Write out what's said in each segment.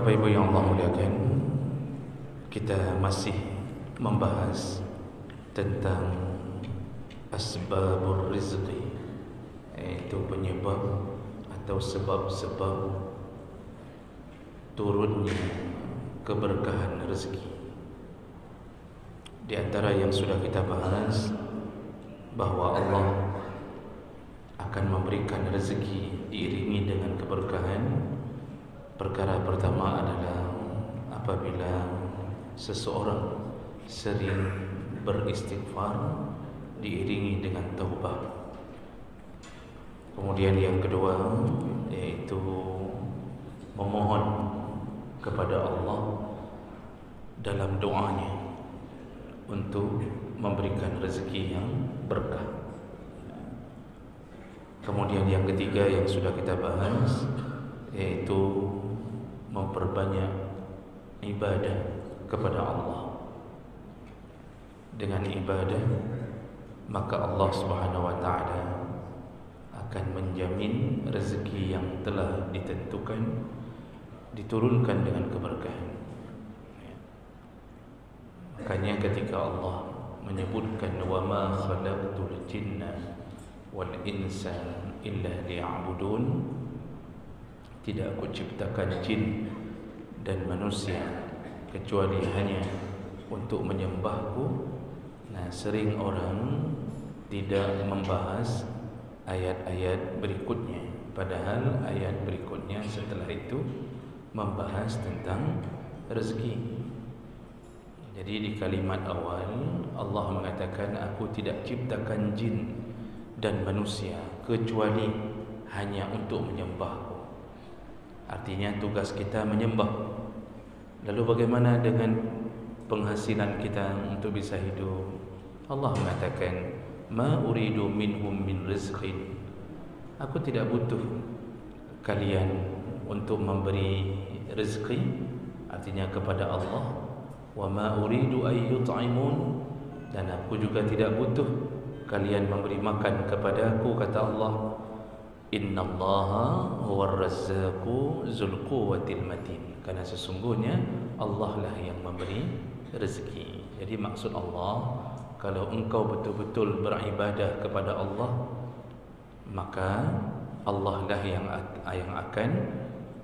Bapak Ibu yang Allah muliakan, kita masih membahas tentang asbabur rizqi, yaitu penyebab atau sebab-sebab turunnya keberkahan rezeki. Di antara yang sudah kita bahas bahwa Allah akan memberikan rezeki diiringi dengan keberkahan. Perkara pertama adalah apabila seseorang sering beristighfar diiringi dengan taubat. Kemudian yang kedua yaitu memohon kepada Allah dalam doanya untuk memberikan rezeki yang berkah. Kemudian yang ketiga yang sudah kita bahas yaitu memperbanyak ibadah kepada Allah. Dengan ibadah maka Allah Subhanahu wa taala akan menjamin rezeki yang telah ditentukan diturunkan dengan keberkahan. Makanya ketika Allah menyebutkan wa ma khalaqtul jinna wal insa illa liya'budun, tidak aku ciptakan jin dan manusia kecuali hanya untuk menyembahku. Nah, sering orang tidak membahas ayat-ayat berikutnya, padahal ayat berikutnya setelah itu membahas tentang rezeki. Jadi di kalimat awal Allah mengatakan aku tidak ciptakan jin dan manusia kecuali hanya untuk menyembahku. Artinya tugas kita menyembah. Lalu bagaimana dengan penghasilan kita untuk bisa hidup? Allah mengatakan ma uridu minhum min rizqin, aku tidak butuh kalian untuk memberi rezeki, artinya kepada Allah. Wa ma uridu ay yut'imun, dan aku juga tidak butuh kalian memberi makan kepada aku, kata Allah. Innallaha huwar razzaqu dzul quwwatil matin, karena sesungguhnya Allah lah yang memberi rezeki. Jadi maksud Allah, kalau engkau betul-betul beribadah kepada Allah, maka Allah lah yang akan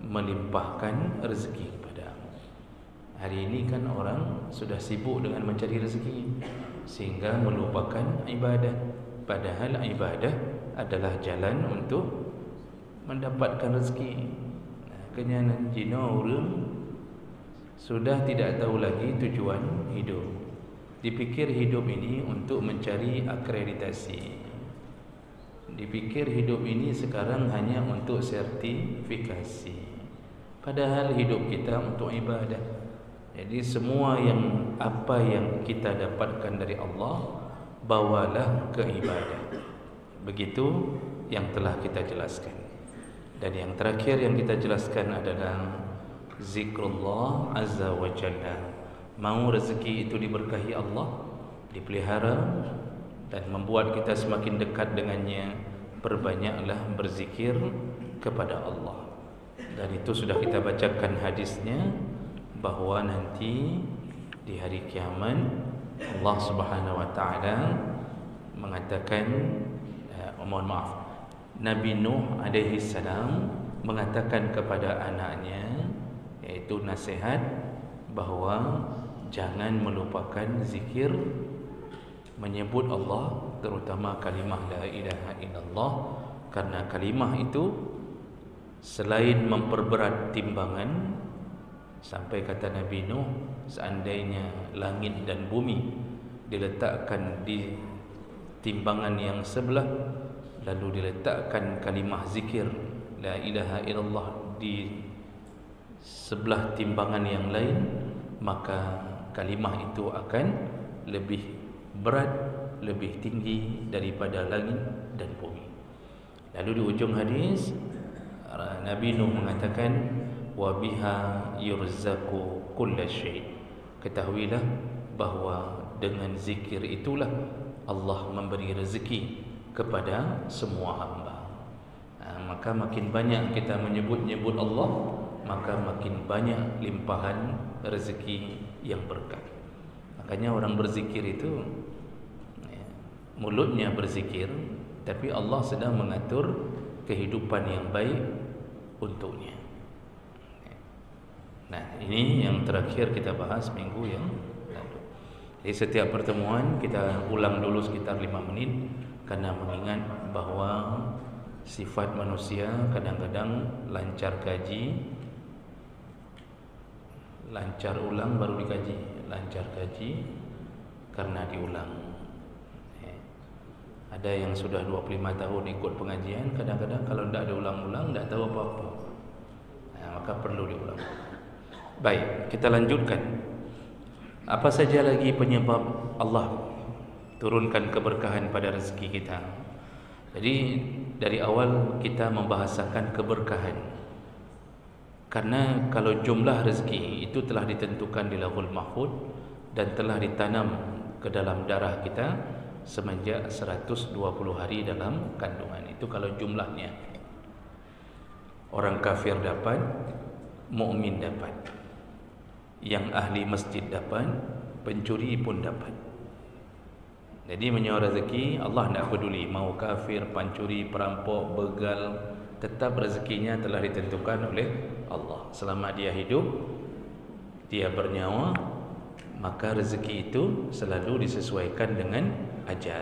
melimpahkan rezeki kepadamu. Hari ini kan orang sudah sibuk dengan mencari rezeki sehingga melupakan ibadah. Padahal ibadah adalah jalan untuk mendapatkan rezeki. Kenyanan jina orang sudah tidak tahu lagi tujuan hidup. Dipikir hidup ini untuk mencari akreditasi. Dipikir hidup ini sekarang hanya untuk sertifikasi. Padahal hidup kita untuk ibadah. Jadi semua apa yang kita dapatkan dari Allah, bawalah ke ibadah. Begitu yang telah kita jelaskan. Dan yang terakhir yang kita jelaskan adalah zikrullah azza wa jalla. Mau rezeki itu diberkahi Allah, dipelihara dan membuat kita semakin dekat dengannya, perbanyaklah berzikir kepada Allah. Dan itu sudah kita bacakan hadisnya, bahawa nanti di hari kiamat Allah Subhanahu wa taala mengatakan, mohon maaf, Nabi Nuh alaihi salam mengatakan kepada anaknya, yaitu nasihat bahawa jangan melupakan zikir, menyebut Allah, terutama kalimah la ilaha illallah, karena kalimah itu selain memperberat timbangan, sampai kata Nabi Nuh, seandainya langit dan bumi diletakkan di timbangan yang sebelah, lalu diletakkan kalimah zikir la ilaha illallah di sebelah timbangan yang lain, maka kalimah itu akan lebih berat, lebih tinggi daripada langit dan bumi. Lalu di ujung hadis Nabi Nuh mengatakan, wa biha yurzaqu kulla syai'. Ketahuilah bahawa dengan zikir itulah Allah memberi rezeki kepada semua hamba. Maka makin banyak kita menyebut-nyebut Allah, maka makin banyak limpahan rezeki yang berkah. Makanya orang berzikir itu mulutnya berzikir, tapi Allah sedang mengatur kehidupan yang baik untuknya. Nah, ini yang terakhir kita bahas minggu yang lalu. Jadi setiap pertemuan kita ulang dulu sekitar 5 menit, karena mengingat bahawa sifat manusia kadang-kadang lancar kaji, lancar ulang baru dikaji, lancar kaji karena diulang. Ada yang sudah 25 tahun ikut pengajian, kadang-kadang kalau tidak ada ulang-ulang tidak tahu apa-apa. Maka perlu diulang. Baik, kita lanjutkan. Apa saja lagi penyebab Allah turunkan keberkahan pada rezeki kita? Jadi dari awal kita membahasakan keberkahan, karena kalau jumlah rezeki itu telah ditentukan di Lauhul Mahfuz dan telah ditanam ke dalam darah kita semenjak 120 hari dalam kandungan. Itu kalau jumlahnya. Orang kafir dapat, mukmin dapat, yang ahli masjid dapat, pencuri pun dapat. Jadi menyewa rezeki Allah tidak peduli mau kafir, pencuri, perampok, begal, tetap rezekinya telah ditentukan oleh Allah. Selama dia hidup, dia bernyawa, maka rezeki itu selalu disesuaikan dengan ajal.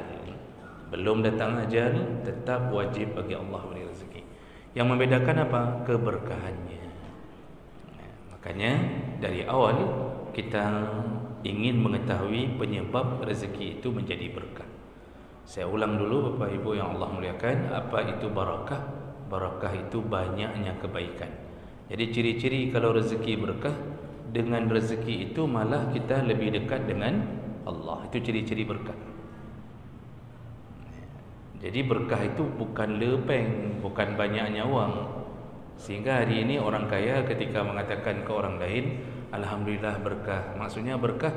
Belum datang ajal, tetap wajib bagi Allah beri rezeki. Yang membedakan apa? Keberkahannya. Makanya dari awal kita ingin mengetahui penyebab rezeki itu menjadi berkah. Saya ulang dulu Bapak Ibu yang Allah muliakan, apa itu barakah? Barakah itu banyaknya kebaikan. Jadi ciri-ciri kalau rezeki berkah, dengan rezeki itu malah kita lebih dekat dengan Allah. Itu ciri-ciri berkah. Jadi berkah itu bukan lepeng, bukan banyaknya wang. Sehingga hari ini orang kaya ketika mengatakan ke orang lain, alhamdulillah berkah, maksudnya berkah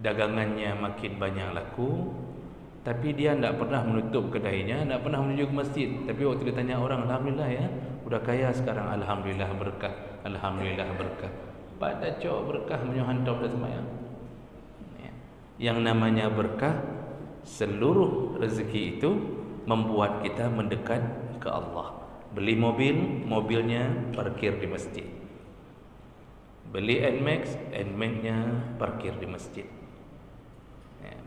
dagangannya makin banyak laku, tapi dia tidak pernah menutup kedainya, tidak pernah menuju ke masjid. Tapi waktu ditanya orang, alhamdulillah ya, udah kaya sekarang, alhamdulillah berkah, alhamdulillah berkah. Pada cowok berkah menyuhantam dan semayang. Yang namanya berkah, seluruh rezeki itu membuat kita mendekat ke Allah. Beli mobil, mobilnya parkir di masjid. Beli NMAX, NMAX-nya parkir di masjid.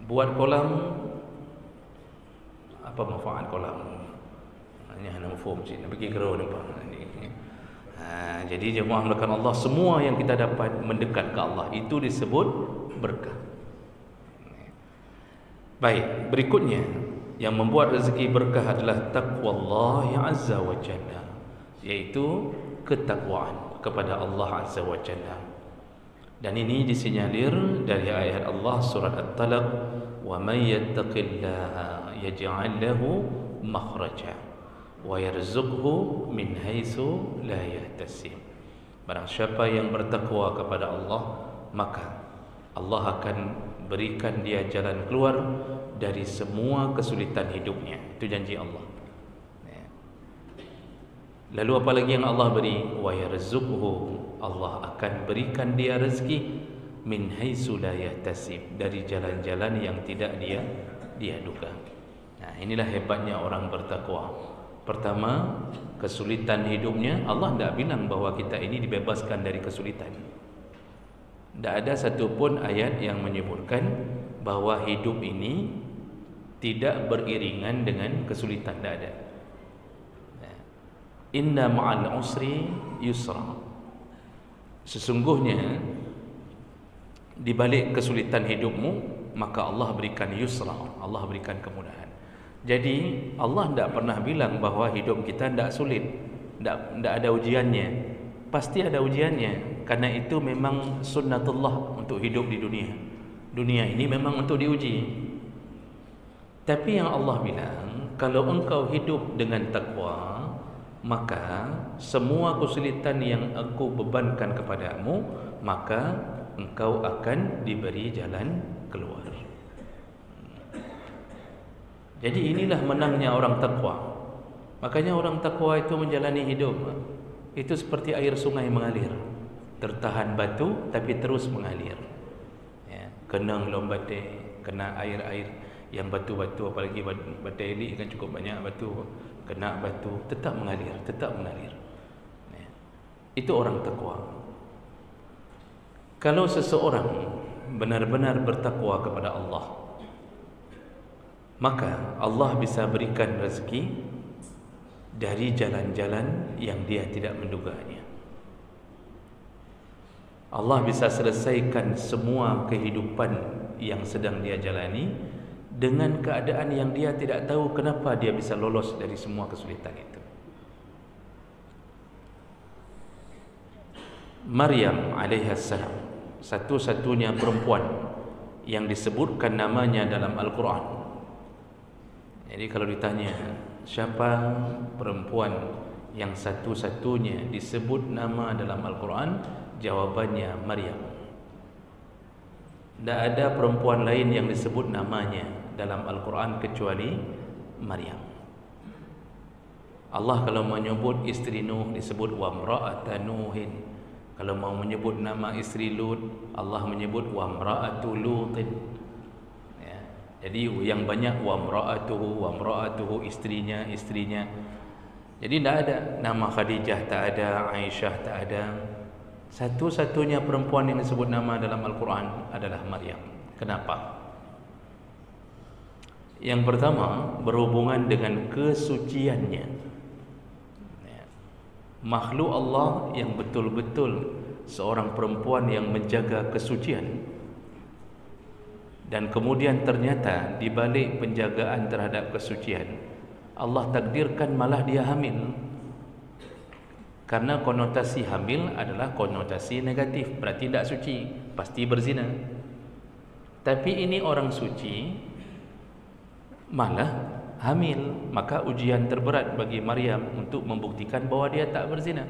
Buat kolam, apa manfaat kolam? Hanya mafhum sih, nak pergi kerau nampak. Jadi jemaah melakukan Allah, semua yang kita dapat mendekat ke Allah itu disebut berkah. Baik, berikutnya yang membuat rezeki berkah adalah taqwallah azza wa jalla, yaitu ketakwaan kepada Allah azza wa jalla. Dan ini disinyalir dari ayat Allah surat At-Talaq, wa may yattaqillaha yaj'al lahu makhraja wa yarzuqhu min haitsu la yahtasib. Barang siapa yang bertakwa kepada Allah, maka Allah akan berikan dia jalan keluar dari semua kesulitan hidupnya. Itu janji Allah. Lalu apa lagi yang Allah beri? Wa yarzuqhu, Allah akan berikan dia rezeki min haitsu la yahtasib, dari jalan-jalan yang tidak dia duga. Nah, inilah hebatnya orang bertakwa. Pertama, kesulitan hidupnya Allah tidak bilang bahwa kita ini dibebaskan dari kesulitan. Tidak ada satupun ayat yang menyebutkan bahwa hidup ini tidak beriringan dengan kesulitan. Tidak ada. Inna ma'al usri yusra. Sesungguhnya di balik kesulitan hidupmu, maka Allah berikan yusra, Allah berikan kemudahan. Jadi Allah tidak pernah bilang bahwa hidup kita tidak sulit, tidak ada ujiannya. Pasti ada ujiannya, karena itu memang sunnatullah untuk hidup di dunia. Dunia ini memang untuk diuji. Tapi yang Allah bilang, kalau engkau hidup dengan takwa, maka semua kesulitan yang aku bebankan kepadamu, maka engkau akan diberi jalan keluar. Jadi inilah menangnya orang takwa. Makanya orang takwa itu menjalani hidup itu seperti air sungai mengalir, tertahan batu tapi terus mengalir. Ya, kena lombatai, kena air-air yang batu-batu, apalagi batu elik kan cukup banyak batu, kena batu tetap mengalir, tetap mengalir. Ya, itu orang takwa. Kalau seseorang benar-benar bertakwa kepada Allah, maka Allah bisa berikan rezeki dari jalan-jalan yang dia tidak menduganya. Allah bisa selesaikan semua kehidupan yang sedang dia jalani dengan keadaan yang dia tidak tahu kenapa dia bisa lolos dari semua kesulitan itu. Maryam alaihissalam, satu-satunya perempuan yang disebutkan namanya dalam Al-Quran. Jadi kalau ditanya siapa perempuan yang satu-satunya disebut nama dalam Al-Quran, jawabannya Maryam. Tidak ada perempuan lain yang disebut namanya dalam Al-Quran kecuali Maryam. Allah kalau menyebut isteri Nuh disebut wa mra'ata Nuhin. Kalau mau menyebut nama isteri Lut, Allah menyebut wa mra'atu Lutin. Ya. Jadi yang banyak wa mra'atuhu, istrinya. Jadi tidak ada nama Khadijah, tak ada Aisyah, tak ada. Satu-satunya perempuan yang disebut nama dalam Al-Quran adalah Maryam. Kenapa? Yang pertama, berhubungan dengan kesuciannya. Makhluk Allah yang betul-betul seorang perempuan yang menjaga kesucian, dan kemudian ternyata di balik penjagaan terhadap kesucian Allah takdirkan malah dia hamil. Karena konotasi hamil adalah konotasi negatif, berarti tidak suci, pasti berzina. Tapi ini orang suci malah hamil, maka ujian terberat bagi Maryam untuk membuktikan bahwa dia tak berzina.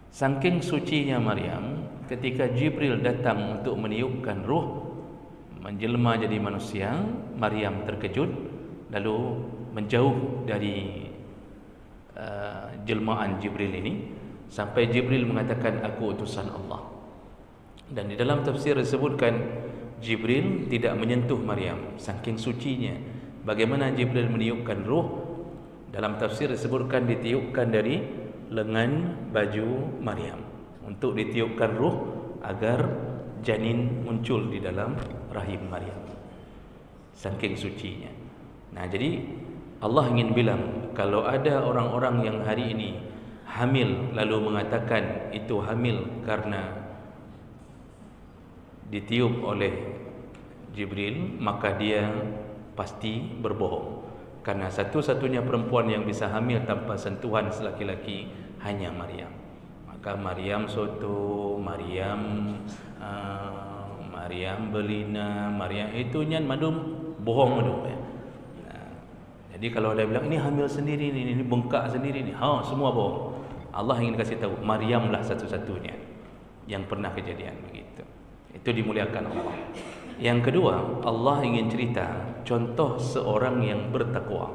Saking sucinya Maryam, ketika Jibril datang untuk meniupkan ruh, menjelma jadi manusia, Maryam terkejut lalu menjauh dari jelmaan Jibril ini, sampai Jibril mengatakan aku utusan Allah. Dan di dalam tafsir disebutkan Jibril tidak menyentuh Maryam saking sucinya. Bagaimana Jibril meniupkan ruh? Dalam tafsir disebutkan ditiupkan dari lengan baju Maryam untuk ditiupkan ruh agar janin muncul di dalam rahim Maryam. Saking sucinya. Nah, jadi Allah ingin bilang, kalau ada orang-orang yang hari ini hamil lalu mengatakan itu hamil karena ditiup oleh Jibril, maka dia pasti berbohong. Karena satu-satunya perempuan yang bisa hamil tanpa sentuhan laki-laki hanya Maryam. Maka Maryam soto, Maryam belina, Maryam itu nyan madum bohong madum ya. Jadi kalau ada bilang ini hamil sendiri ni, ini bengkak sendiri ni, semua bohong. Allah ingin kasih tahu Maryamlah satu-satunya yang pernah kejadian begitu. Itu dimuliakan Allah. Yang kedua, Allah ingin cerita contoh seorang yang bertakwa,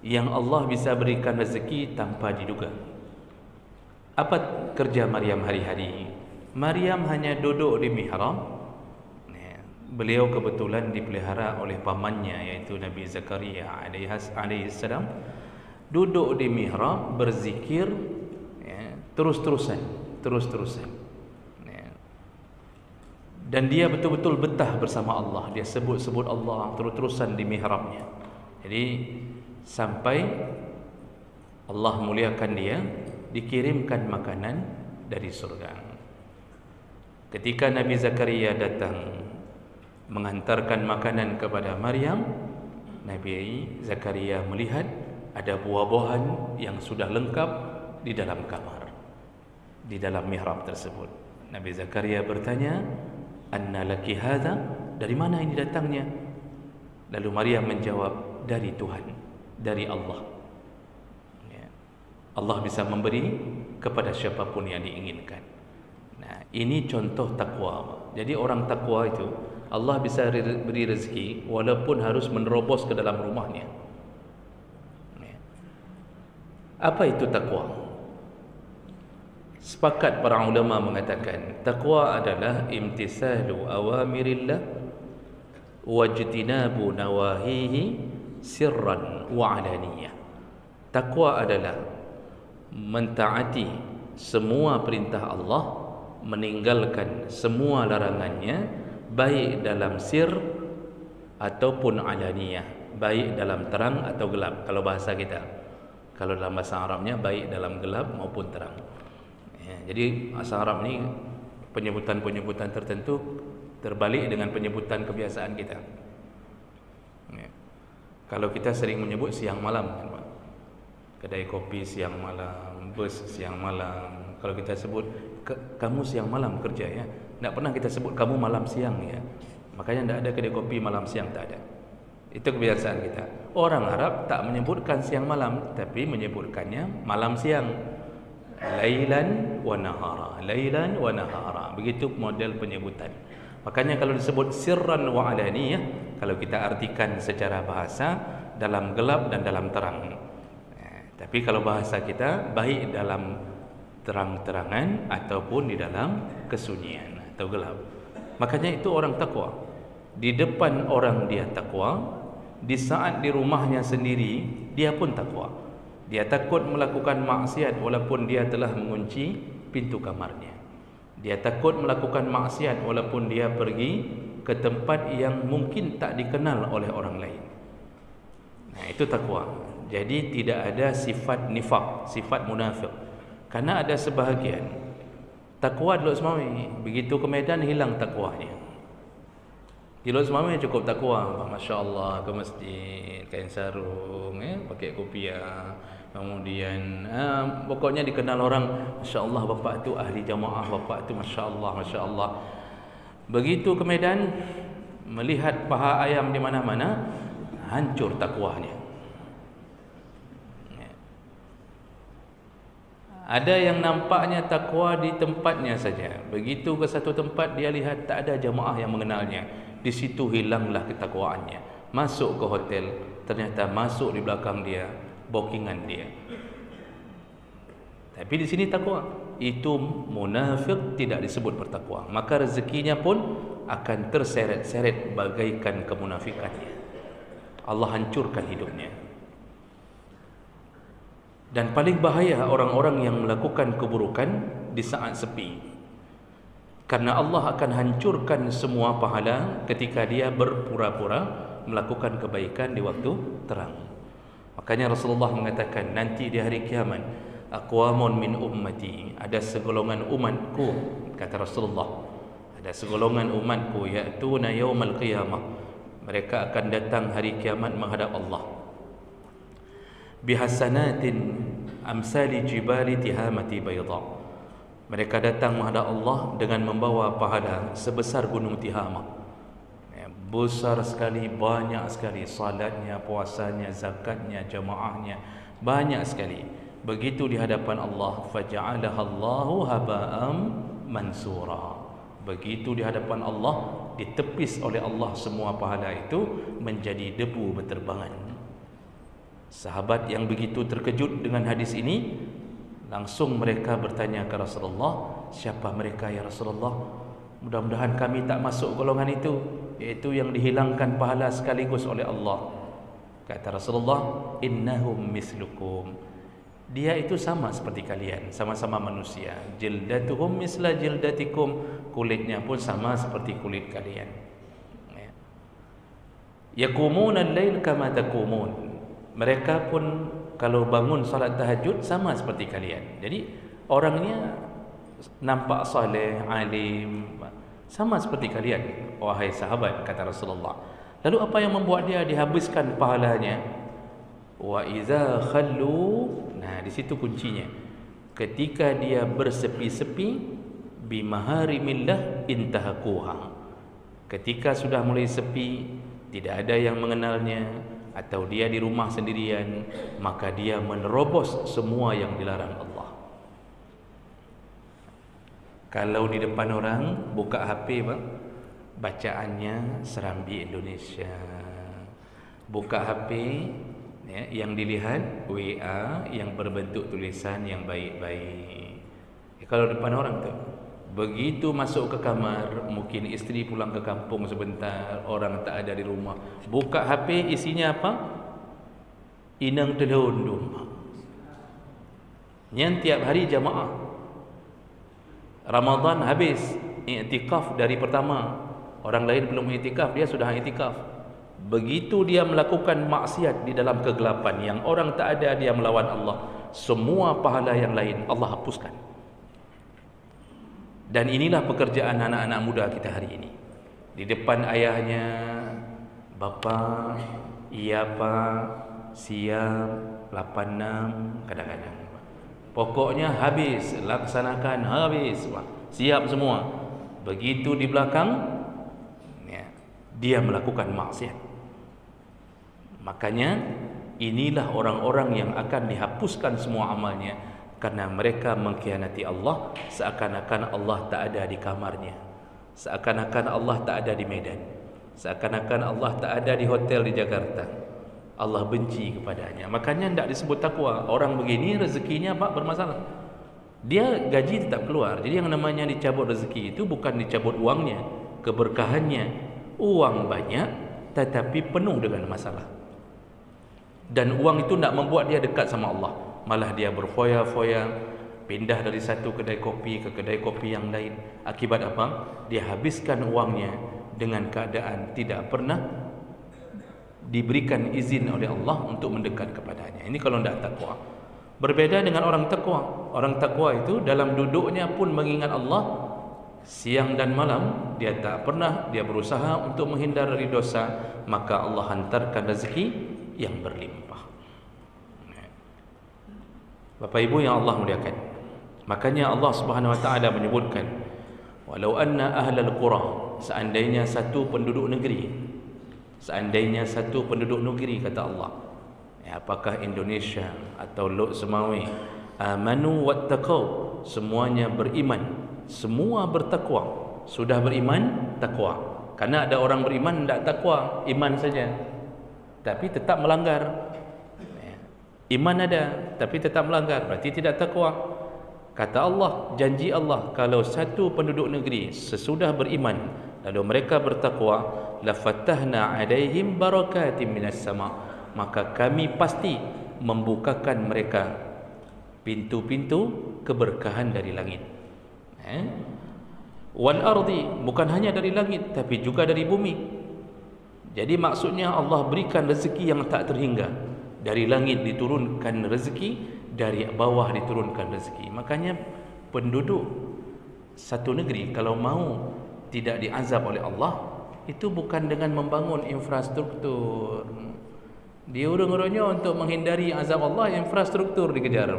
yang Allah bisa berikan rezeki tanpa diduga. Apa kerja Maryam hari-hari? Maryam hanya duduk di mihrab. Beliau kebetulan dipelihara oleh pamannya, yaitu Nabi Zakaria alaihissalam. Duduk di mihrab berzikir terus-terusan. Dan dia betul-betul betah bersama Allah. Dia sebut-sebut Allah terus-terusan di mihrabnya. Jadi sampai Allah muliakan dia, dikirimkan makanan dari surga. Ketika Nabi Zakaria datang mengantarkan makanan kepada Maryam, Nabi Zakaria melihat ada buah-buahan yang sudah lengkap di dalam kamar, di dalam mihrab tersebut. Nabi Zakaria bertanya, "Anna laki hadza?" Dari mana ini datangnya? Lalu Maryam menjawab, dari Tuhan, dari Allah. Allah bisa memberi kepada siapapun yang diinginkan. Nah, ini contoh takwa. Jadi orang takwa itu Allah bisa beri rezeki walaupun harus menerobos ke dalam rumahnya. Apa itu takwa? Sepakat para ulama mengatakan takwa adalah imtisalu awamirillah wajtinabu nawahihi sirran wa alaniyah. Takwa adalah mentaati semua perintah Allah, meninggalkan semua larangannya, baik dalam sir ataupun alaniyah, baik dalam terang atau gelap. Kalau bahasa kita, kalau dalam bahasa Arabnya baik dalam gelap maupun terang. Jadi bahasa Arab ni penyebutan-penyebutan tertentu terbalik dengan penyebutan kebiasaan kita. Kalau kita sering menyebut siang malam, kedai kopi siang malam, bus siang malam. Kalau kita sebut kamu siang malam kerja, ya, tidak pernah kita sebut kamu malam siang, ya. Makanya tidak ada kedai kopi malam siang, tak ada. Itu kebiasaan kita. Orang Arab tak menyebutkan siang malam, tapi menyebutkannya malam siang. Lailan wa nahara, lailan wa nahara. Begitu model penyebutan. Makanya kalau disebut sirran wa alaniyah, kalau kita artikan secara bahasa, dalam gelap dan dalam terang. Tapi kalau bahasa kita, baik dalam terang-terangan ataupun di dalam kesunyian atau gelap. Makanya itu orang takwa. Di depan orang dia takwa, di saat di rumahnya sendiri dia pun takwa. Dia takut melakukan maksiat walaupun dia telah mengunci pintu kamarnya. Dia takut melakukan maksiat walaupun dia pergi ke tempat yang mungkin tak dikenal oleh orang lain. Nah, itu takwa. Jadi tidak ada sifat nifaq, sifat munafik. Karena ada sebahagian takwa duduk semami, begitu ke medan hilang takwanya. Duduk semami cukup takwa, masya-Allah, ke masjid, kain sarung, pakai kopiah. Kemudian pokoknya dikenal orang, masya-Allah bapak tu ahli jamaah, bapak tu masya-Allah, masya-Allah. Begitu ke medan melihat paha ayam di mana-mana, hancur takwanya. Ada yang nampaknya takwa di tempatnya saja. Begitu ke satu tempat dia lihat tak ada jamaah yang mengenalnya. Di situ hilanglah ketakwaannya. Masuk ke hotel, ternyata masuk di belakang dia bookingan dia. Tapi di sini takwa. Itu munafik tidak disebut bertakwa. Maka rezekinya pun akan terseret-seret bagaikan kemunafikannya. Allah hancurkan hidupnya. Dan paling bahaya orang-orang yang melakukan keburukan di saat sepi. Karena Allah akan hancurkan semua pahala ketika dia berpura-pura melakukan kebaikan di waktu terang. Makanya Rasulullah mengatakan nanti di hari kiamat, aqwamun min ummati, ada segolongan umatku, kata Rasulullah, ada segolongan umatku ya'tuna yaumal qiyamah, mereka akan datang hari kiamat menghadap Allah, bihasanatin amsali jibali tihamati bayda, mereka datang menghadap Allah dengan membawa pahala sebesar gunung Tihamah. Besar sekali, banyak sekali salatnya, puasanya, zakatnya, jamaahnya, banyak sekali. Begitu di hadapan Allah, faja'alaha Allahu haba'am mansura. Begitu di hadapan Allah, ditepis oleh Allah semua pahala itu menjadi debu berterbangan. Sahabat yang begitu terkejut dengan hadis ini, langsung mereka bertanya ke Rasulullah, siapa mereka ya Rasulullah? Mudah-mudahan kami tak masuk golongan itu, iaitu yang dihilangkan pahala sekaligus oleh Allah. Kata Rasulullah, innahum mislukum, dia itu sama seperti kalian, sama-sama manusia. Jildatuhum misla jildatikum, kulitnya pun sama seperti kulit kalian. Yaqumuna al-lail kama taqumun, mereka pun kalau bangun salat tahajud sama seperti kalian. Jadi orangnya nampak saleh, alim, sama seperti kalian, wahai sahabat, kata Rasulullah. Lalu apa yang membuat dia dihabiskan pahalanya? Wa iza khallu, nah di situ kuncinya. Ketika dia bersepi-sepi, bimaharimillah intahakuha, ketika sudah mulai sepi, tidak ada yang mengenalnya, atau dia di rumah sendirian, maka dia menerobos semua yang dilarang Allah. Kalau di depan orang buka HP, bang, bacaannya Serambi Indonesia. Buka HP ya, yang dilihat WA yang berbentuk tulisan yang baik-baik. Kalau depan orang tu, begitu masuk ke kamar, mungkin isteri pulang ke kampung sebentar, orang tak ada di rumah, buka HP, isinya apa? Inang telundum. Yang tiap hari jamaah. Ramadan habis, i'tikaf dari pertama. Orang lain belum i'tikaf, dia sudah i'tikaf. Begitu dia melakukan maksiat di dalam kegelapan, yang orang tak ada, dia melawan Allah, semua pahala yang lain Allah hapuskan. Dan inilah pekerjaan anak-anak muda kita hari ini. Di depan ayahnya, bapa, iya pak, siap, 86 kadang-kadang. Pokoknya habis, laksanakan, habis, siap semua. Begitu di belakang, ya, dia melakukan maksiat. Makanya inilah orang-orang yang akan dihapuskan semua amalnya, karena mereka mengkhianati Allah, seakan-akan Allah tak ada di kamarnya, seakan-akan Allah tak ada di Medan, seakan-akan Allah tak ada di hotel di Jakarta. Allah benci kepadanya. Makanya tidak disebut takwa. Orang begini rezekinya apa? Bermasalah. Dia gaji tetap keluar. Jadi yang namanya dicabut rezeki itu bukan dicabut uangnya, keberkahannya. Uang banyak tetapi penuh dengan masalah. Dan uang itu tidak membuat dia dekat sama Allah, malah dia berfoya-foya, pindah dari satu kedai kopi ke kedai kopi yang lain. Akibat apa? Dia habiskan uangnya dengan keadaan tidak pernah diberikan izin oleh Allah untuk mendekat kepadanya. Ini kalau tidak takwa. Berbeda dengan orang takwa. Orang takwa itu dalam duduknya pun mengingat Allah siang dan malam. Dia tak pernah, dia berusaha untuk menghindar dari dosa, maka Allah hantarkan rezeki yang berlimpah. Bapak Ibu yang Allah muliakan, makanya Allah Subhanahu wa taala menyebutkan, walau anna ahlal qura, seandainya satu penduduk negeri, seandainya satu penduduk negeri, kata Allah, ya, apakah Indonesia atau Lok Semawi, amanu wattaqau, semuanya beriman, semua bertakwa. Sudah beriman, takwa. Karena ada orang beriman tidak takwa, iman saja tapi tetap melanggar. Iman ada tapi tetap melanggar, berarti tidak takwa. Kata Allah, janji Allah, kalau satu penduduk negeri sesudah beriman lalu mereka bertakwa, lafatahna alaihim barakatim minas sama, maka kami pasti membukakan mereka pintu-pintu keberkahan dari langit. Wal ardi, bukan hanya dari langit tapi juga dari bumi. Jadi maksudnya Allah berikan rezeki yang tak terhingga. Dari langit diturunkan rezeki, dari bawah diturunkan rezeki. Makanya penduduk satu negeri kalau mau tidak diazab oleh Allah, itu bukan dengan membangun infrastruktur. Dia urung-urungnya untuk menghindari azab Allah, infrastruktur dikejar.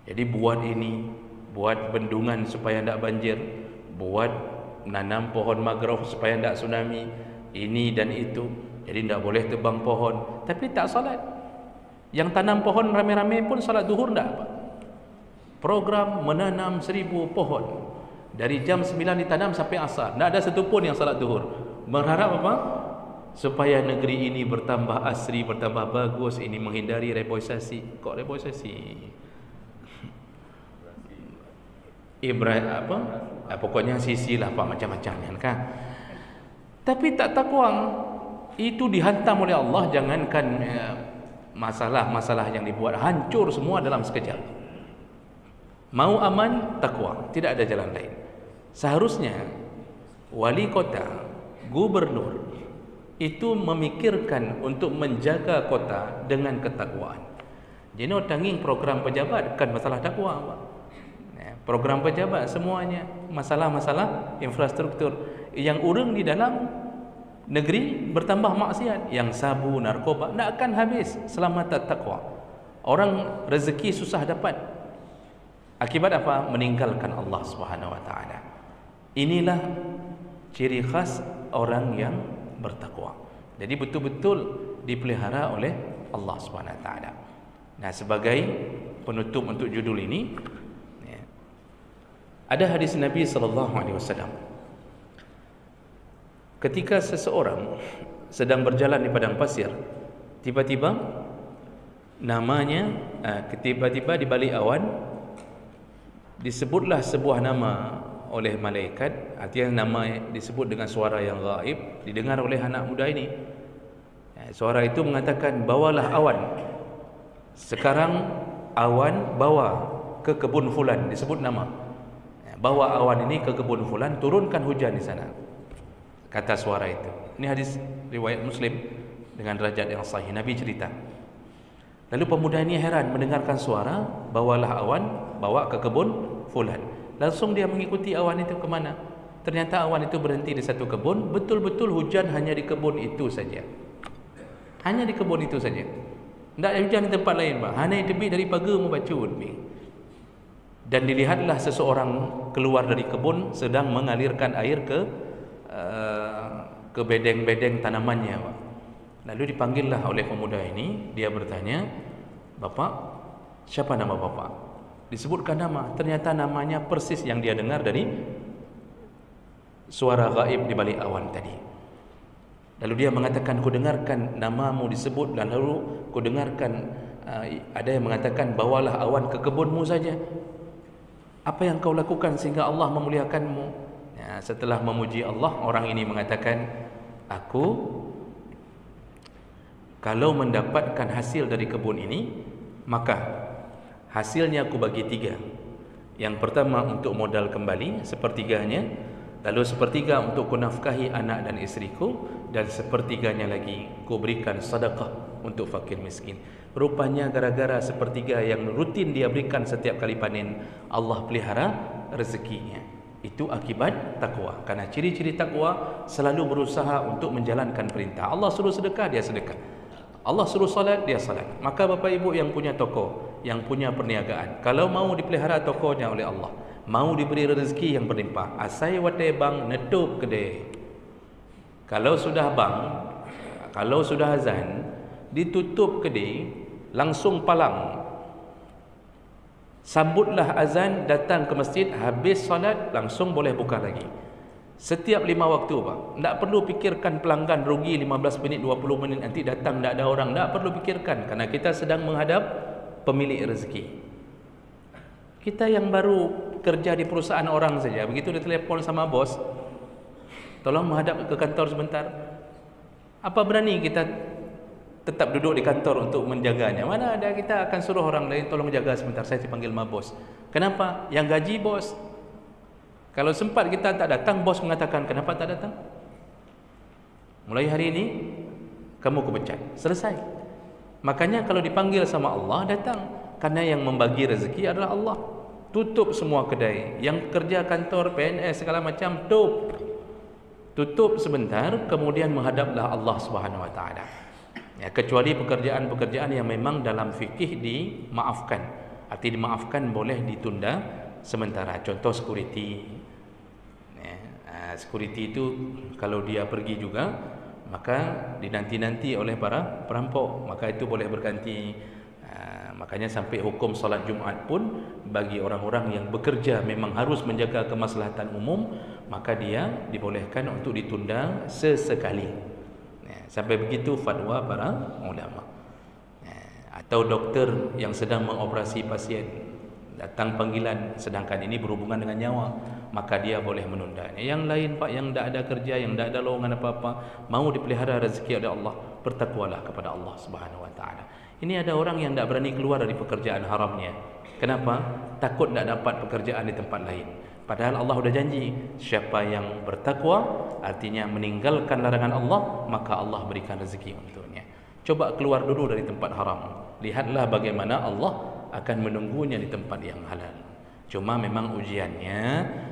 Jadi buat ini, buat bendungan supaya tidak banjir, buat nanam pohon mangrove supaya tidak tsunami, ini dan itu. Jadi tidak boleh tebang pohon, tapi tak salat. Yang tanam pohon rame-rame pun salat duhur tidak apa. Program menanam 1000 pohon, dari jam 9 ditanam sampai asar, tidak ada satu pun yang salat duhur. Berharap apa? Supaya negeri ini bertambah asri, bertambah bagus. Ini menghindari reboisasi. Kok reboisasi? Ibrahim apa? Pokoknya sisilah pak, macam-macam kan. Tapi tak takwa, itu dihantam oleh Allah. Jangankan masalah-masalah yang dibuat, hancur semua dalam sekejap. Mau aman, takwa, tidak ada jalan lain. Seharusnya wali kota, gubernur itu memikirkan untuk menjaga kota dengan ketakwaan. Jadi tanging program pejabat kan masalah takwa, Pak. Program pejabat semuanya masalah-masalah infrastruktur. Yang urang di dalam negeri bertambah maksiat, yang sabu, narkoba, tidak akan habis selama tak takwa. Orang rezeki susah dapat. Akibat apa? Meninggalkan Allah Subhanahu wa taala. Inilah ciri khas orang yang bertakwa. Jadi betul-betul dipelihara oleh Allah Subhanahu wa taala. Nah, sebagai penutup untuk judul ini, ada hadis Nabi sallallahu alaihi wasallam. Ketika seseorang sedang berjalan di padang pasir, tiba-tiba namanya tiba-tiba di balik awan disebutlah sebuah nama oleh malaikat, artinya nama disebut dengan suara yang gaib, didengar oleh anak muda ini. Suara itu mengatakan, bawalah awan. Sekarang awan bawa ke kebun fulan, disebut nama. Bawa awan ini ke kebun fulan, turunkan hujan di sana. Kata suara itu. Ini hadis riwayat Muslim dengan derajat yang sahih. Nabi cerita. Lalu pemuda ini heran mendengarkan suara, bawalah awan, bawa ke kebun fulan. Langsung dia mengikuti awan itu ke mana? Ternyata awan itu berhenti di satu kebun, betul-betul hujan hanya di kebun itu saja. Hanya di kebun itu saja. Tidak ada hujan di tempat lain, Pak. Hanya debit dari pagar membaca debit. Dan dilihatlah seseorang keluar dari kebun sedang mengalirkan air ke bedeng-bedeng tanamannya, Pak. Lalu dipanggillah oleh pemuda ini. Dia bertanya, "Bapak, siapa nama bapak?" Disebutkan nama. Ternyata namanya persis yang dia dengar dari suara gaib di balik awan tadi. Lalu dia mengatakan, "Ku dengarkan namamu disebut, dan lalu ku dengarkan ada yang mengatakan, bawalah awan ke kebunmu saja. Apa yang kau lakukan sehingga Allah memuliakanmu?" Ya, setelah memuji Allah, orang ini mengatakan, "Aku kalau mendapatkan hasil dari kebun ini, maka hasilnya aku bagi 3. Yang pertama untuk modal kembali, sepertiganya. Lalu sepertiga untuk ku nafkahi anak dan isteriku. Dan sepertiganya lagi ku berikan sedekah untuk fakir miskin." Rupanya gara-gara sepertiga yang rutin dia berikan setiap kali panen, Allah pelihara rezekinya. Itu akibat takwa. Karena ciri-ciri takwa selalu berusaha untuk menjalankan perintah. Allah suruh sedekah, dia sedekah. Allah suruh salat, dia salat. Maka Bapak Ibu yang punya toko, yang punya perniagaan, kalau mau dipelihara tokonya oleh Allah, mau diberi rezeki yang berlimpah, asai watai bang netup kedai. Kalau sudah bang, kalau sudah azan, ditutup kedai, langsung palang. Sambutlah azan, datang ke masjid, habis salat, langsung boleh buka lagi. Setiap 5 waktu, Pak. Tak perlu fikirkan pelanggan rugi 15 minit, 20 minit, nanti datang tak ada orang. Tak perlu fikirkan, karena kita sedang menghadap pemilik rezeki. Kita yang baru kerja di perusahaan orang saja, begitu dia telefon sama bos, tolong menghadap ke kantor sebentar. Apa berani kita tetap duduk di kantor untuk menjaganya? Mana ada, kita akan suruh orang lain, tolong jaga sebentar, saya dipanggil sama bos. Kenapa? Yang gaji bos. Kalau sempat kita tak datang, bos mengatakan, kenapa tak datang? Mulai hari ini kamu kupecat. Selesai. Makanya kalau dipanggil sama Allah, datang. Karena yang membagi rezeki adalah Allah. Tutup semua kedai. Yang kerja kantor, PNS segala macam, tutup sebentar, kemudian menghadaplah Allah Subhanahu Wa Taala. Ya, kecuali pekerjaan-pekerjaan yang memang dalam fikih dimaafkan. Arti dimaafkan boleh ditunda sementara. Contoh security. Security itu kalau dia pergi juga, maka dinanti-nanti oleh para perampok, maka itu boleh berganti. Makanya sampai hukum solat Jumaat pun bagi orang-orang yang bekerja memang harus menjaga kemaslahatan umum, maka dia dibolehkan untuk ditunda sesekali. Sampai begitu fatwa para ulama. Atau doktor yang sedang mengoperasi pasien, datang panggilan sedangkan ini berhubungan dengan nyawa, maka dia boleh menundanya. Yang lain, Pak, yang tidak ada kerja, yang tidak ada lowongan apa-apa, mau dipelihara rezeki oleh Allah, bertakwalah kepada Allah Subhanahu Wa Taala. Ini ada orang yang tidak berani keluar dari pekerjaan haramnya. Kenapa? Takut tidak dapat pekerjaan di tempat lain. Padahal Allah sudah janji, siapa yang bertakwa, artinya meninggalkan larangan Allah, maka Allah berikan rezeki untuknya. Coba keluar dulu dari tempat haram. Lihatlah bagaimana Allah akan menunggunya di tempat yang halal. Cuma memang ujiannya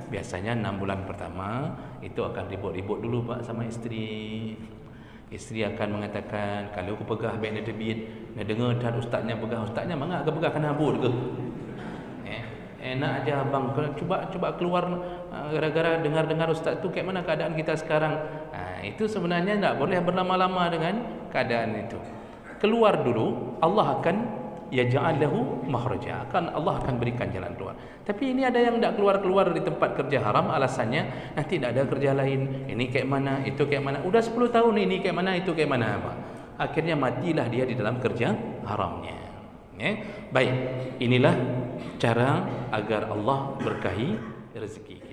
biasanya 6 bulan pertama itu akan ribut-ribut dulu, Pak, sama isteri. Isteri akan mengatakan, kalau aku pegah baik dia debit, dia dengar dah ustaznya pegah, ustaznya mangak ke pegah kena habur ke? Enak aja abang, cuba keluar gara-gara dengar-dengar ustaz tu kayak mana keadaan kita sekarang. Itu sebenarnya tak boleh berlama-lama dengan keadaan itu. Keluar dulu, Allah akan yaj'al lahu makhraja, Allah akan berikan jalan keluar. Tapi ini ada yang tak keluar-keluar dari tempat kerja haram, alasannya nanti tak ada kerja lain, ini kayak mana, itu kayak mana. Udah 10 tahun ini kayak mana, itu kayak mana, Pak. akhirnya matilah dia di dalam kerja haramnya. Ya. Baik, inilah cara agar Allah berkahi rezeki.